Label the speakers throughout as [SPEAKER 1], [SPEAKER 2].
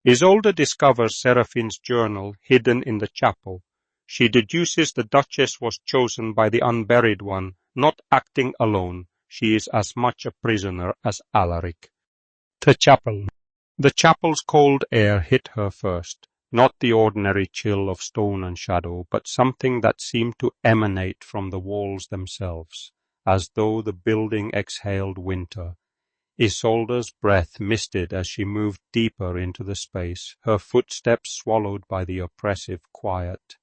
[SPEAKER 1] Isolde discovers Seraphine's journal hidden in the chapel. She deduces the Duchess was chosen by the Unburied One, not acting alone. She is as much a prisoner as Alaric. The chapel. The chapel's cold air hit her first, not the ordinary chill of stone and shadow, but something that seemed to emanate from the walls themselves, as though the building exhaled winter. Isolde's breath misted as she moved deeper into the space, her footsteps swallowed by the oppressive quiet.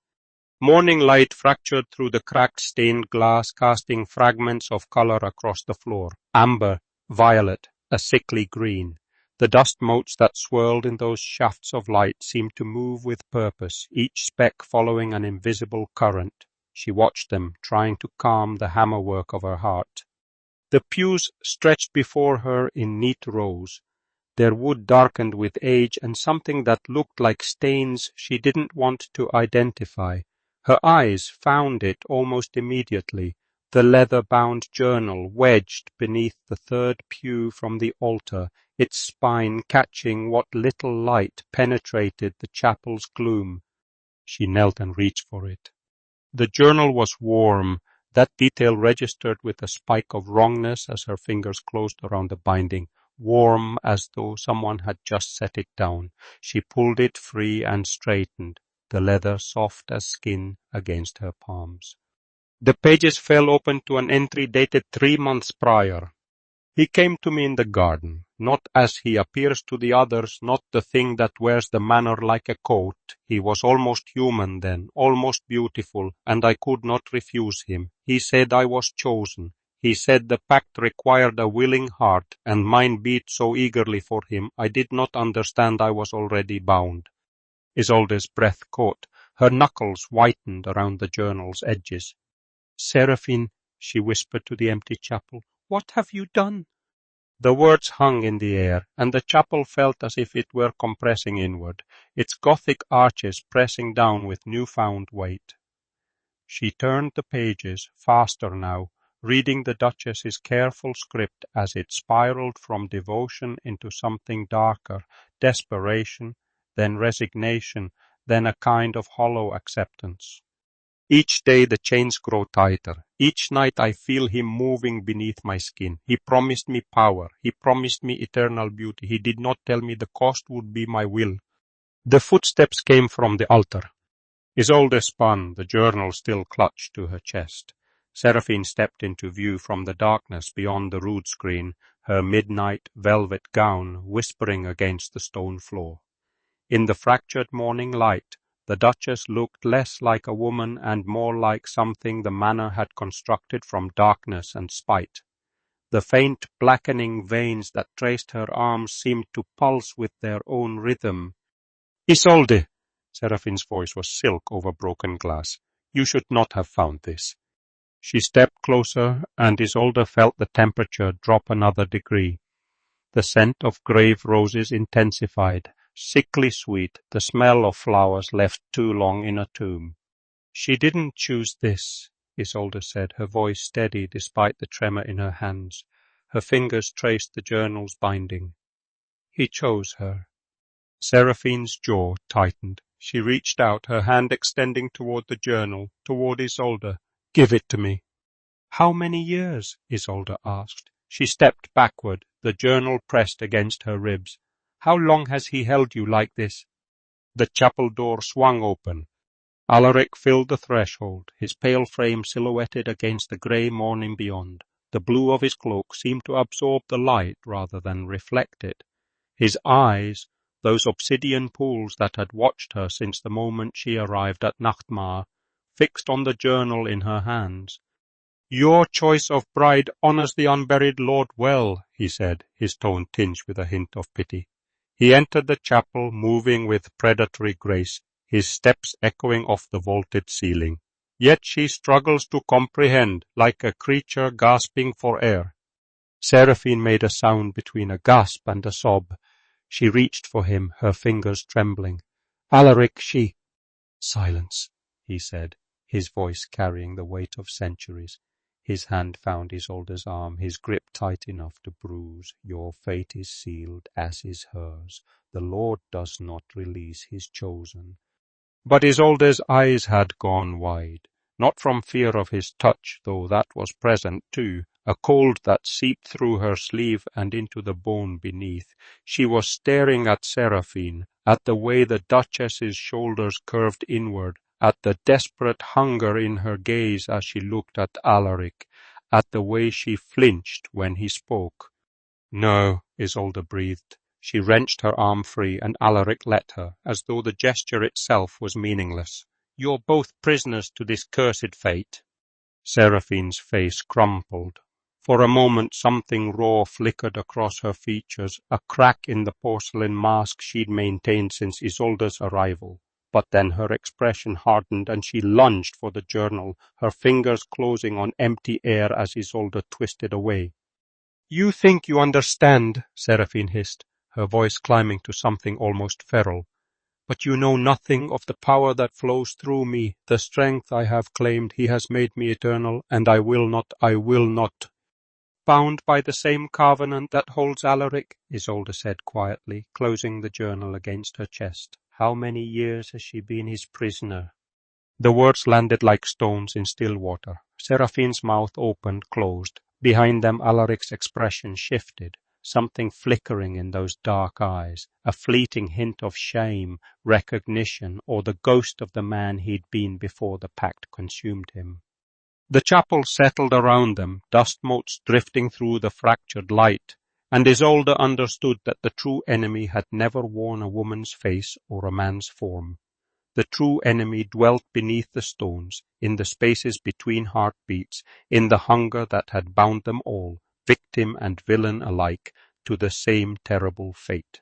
[SPEAKER 1] Morning light fractured through the cracked stained glass, casting fragments of color across the floor. Amber, violet, a sickly green. The dust motes that swirled in those shafts of light seemed to move with purpose, each speck following an invisible current. She watched them, trying to calm the hammerwork of her heart. The pews stretched before her in neat rows, their wood darkened with age and something that looked like stains she didn't want to identify. Her eyes found it almost immediately, the leather-bound journal wedged beneath the third pew from the altar, its spine catching what little light penetrated the chapel's gloom. She knelt and reached for it. The journal was warm. That detail registered with a spike of wrongness as her fingers closed around the binding, warm as though someone had just set it down. She pulled it free and straightened, the leather soft as skin against her palms. The pages fell open to an entry dated 3 months prior. He came to me in the garden, not as he appears to the others, not the thing that wears the manor like a coat. He was almost human then, almost beautiful, and I could not refuse him. He said I was chosen. He said the pact required a willing heart, and mine beat so eagerly for him I did not understand I was already bound. Isolde's breath caught. Her knuckles whitened around the journal's edges. "Seraphine," she whispered to the empty chapel, "what have you done?" The words hung in the air, and the chapel felt as if it were compressing inward, its Gothic arches pressing down with newfound weight. She turned the pages, faster now, reading the Duchess's careful script as it spiraled from devotion into something darker, desperation, then resignation, then a kind of hollow acceptance. Each day the chains grow tighter. Each night I feel him moving beneath my skin. He promised me power. He promised me eternal beauty. He did not tell me the cost would be my will. The footsteps came from the altar. Isolde spun, the journal still clutched to her chest. Seraphine stepped into view from the darkness beyond the rood screen, her midnight velvet gown whispering against the stone floor. In the fractured morning light, the Duchess looked less like a woman and more like something the manor had constructed from darkness and spite. The faint blackening veins that traced her arms seemed to pulse with their own rhythm. "Isolde!" Seraphine's voice was silk over broken glass. "You should not have found this." She stepped closer, and Isolde felt the temperature drop another degree. The scent of grave roses intensified, sickly sweet, the smell of flowers left too long in a tomb. "She didn't choose this," Isolde said, her voice steady despite the tremor in her hands. Her fingers traced the journal's binding. "He chose her." Seraphine's jaw tightened. She reached out, her hand extending toward the journal, toward Isolde. "Give it to me." "How many years?" Isolde asked. She stepped backward, the journal pressed against her ribs. "How long has he held you like this?" The chapel door swung open. Alaric filled the threshold, his pale frame silhouetted against the grey morning beyond. The blue of his cloak seemed to absorb the light rather than reflect it. His eyes, those obsidian pools that had watched her since the moment she arrived at Nachtmar, fixed on the journal in her hands. "Your choice of bride honors the unburied lord well," he said, his tone tinged with a hint of pity. He entered the chapel, moving with predatory grace, his steps echoing off the vaulted ceiling. Yet she struggles to comprehend, like a creature gasping for air. Seraphine made a sound between a gasp and a sob. She reached for him, her fingers trembling. "Alaric, she—" "Silence," he said, his voice carrying the weight of centuries. His hand found Isolde's arm, his grip tight enough to bruise. Your fate is sealed, as is hers. The Lord does not release his chosen. But Isolde's eyes had gone wide, not from fear of his touch, though that was present too, a cold that seeped through her sleeve and into the bone beneath. She was staring at Seraphine, at the way the Duchess's shoulders curved inward, at the desperate hunger in her gaze as she looked at Alaric, at the way she flinched when he spoke. "No," Isolde breathed. She wrenched her arm free, and Alaric let her, as though the gesture itself was meaningless. "You're both prisoners to this cursed fate." Seraphine's face crumpled. For a moment something raw flickered across her features, a crack in the porcelain mask she'd maintained since Isolde's arrival. But then her expression hardened and she lunged for the journal, her fingers closing on empty air as Isolde twisted away. "You think you understand," Seraphine hissed, her voice climbing to something almost feral. "But you know nothing of the power that flows through me, the strength I have claimed. He has made me eternal, and I will not. "Bound by the same covenant that holds Alaric," Isolde said quietly, closing the journal against her chest. "How many years has she been his prisoner?" The words landed like stones in still water. Seraphine's mouth opened, closed. Behind them Alaric's expression shifted, something flickering in those dark eyes, a fleeting hint of shame, recognition, or the ghost of the man he'd been before the pact consumed him. The chapel settled around them, dust motes drifting through the fractured light, and Isolde understood that the true enemy had never worn a woman's face or a man's form. The true enemy dwelt beneath the stones, in the spaces between heartbeats, in the hunger that had bound them all, victim and villain alike, to the same terrible fate.